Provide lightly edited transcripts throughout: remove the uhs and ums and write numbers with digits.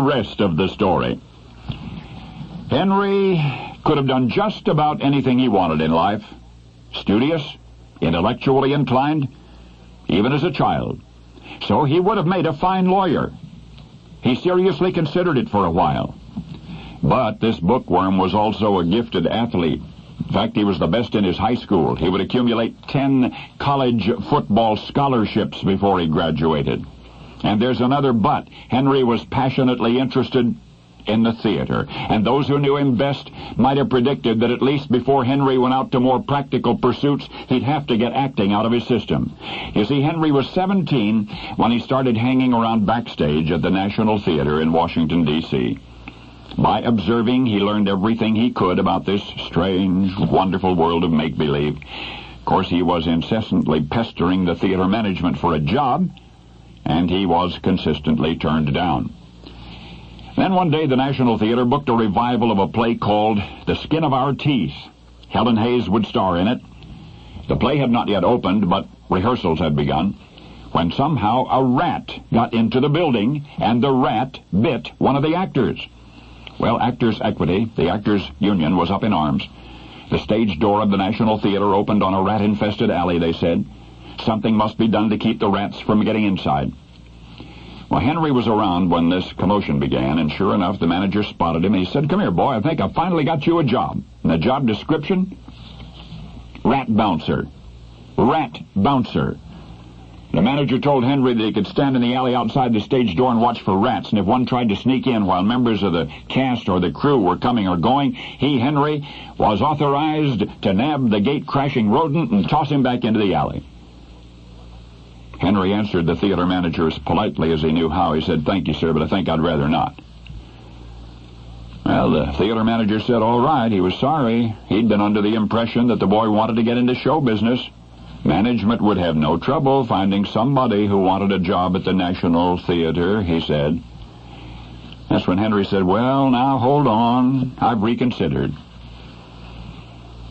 rest of the story. Henry could have done just about anything he wanted in life. Studious, intellectually inclined, even as a child. So he would have made a fine lawyer. He seriously considered it for a while. But this bookworm was also a gifted athlete. In fact, he was the best in his high school. He would accumulate 10 college football scholarships before he graduated. And there's another but. Henry was passionately interested in the theater, and those who knew him best might have predicted that at least before Henry went out to more practical pursuits, he'd have to get acting out of his system. You see, Henry was 17 when he started hanging around backstage at the National Theater in Washington, D.C. By observing, he learned everything he could about this strange, wonderful world of make-believe. Of course, he was incessantly pestering the theater management for a job, and he was consistently turned down. Then one day the National Theater booked a revival of a play called The Skin of Our Teeth. Helen Hayes would star in it. The play had not yet opened, but rehearsals had begun, when somehow a rat got into the building, and the rat bit one of the actors. Well, Actors' Equity, the actors' union, was up in arms. The stage door of the National Theater opened on a rat-infested alley, they said. Something must be done to keep the rats from getting inside. Well, Henry was around when this commotion began, and sure enough, the manager spotted him, and he said, "Come here, boy, I think I finally got you a job." And the job description? Rat bouncer. Rat bouncer. The manager told Henry that he could stand in the alley outside the stage door and watch for rats, and if one tried to sneak in while members of the cast or the crew were coming or going, he, Henry, was authorized to nab the gate-crashing rodent and toss him back into the alley. Henry answered the theater manager as politely as he knew how. He said, "Thank you, sir, but I think I'd rather not." Well, the theater manager said, all right, he was sorry. He'd been under the impression that the boy wanted to get into show business. Management would have no trouble finding somebody who wanted a job at the National Theater, he said. That's when Henry said, "Well, now, hold on. I've reconsidered."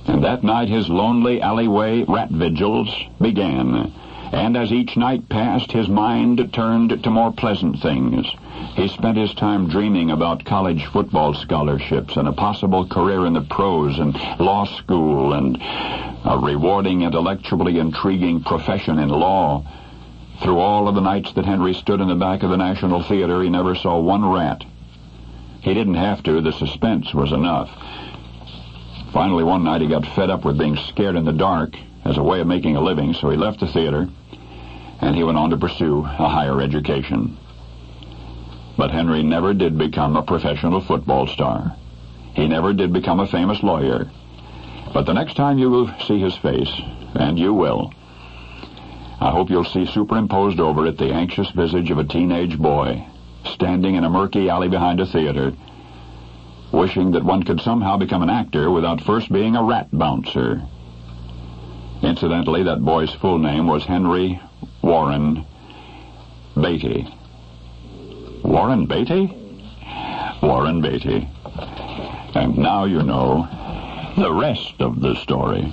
And that night his lonely alleyway rat vigils began. And as each night passed, his mind turned to more pleasant things. He spent his time dreaming about college football scholarships and a possible career in the pros and law school and a rewarding, intellectually intriguing profession in law. Through all of the nights that Henry stood in the back of the National Theater, he never saw one rat. He didn't have to. The suspense was enough. Finally, one night he got fed up with being scared in the dark as a way of making a living, so he left the theater, and he went on to pursue a higher education. But Henry never did become a professional football star. He never did become a famous lawyer. But the next time you will see his face, and you will, I hope you'll see superimposed over it the anxious visage of a teenage boy, standing in a murky alley behind a theater, wishing that one could somehow become an actor without first being a rat bouncer. Incidentally, that boy's full name was Henry Warren Beatty. Warren Beatty? Warren Beatty. And now you know the rest of the story.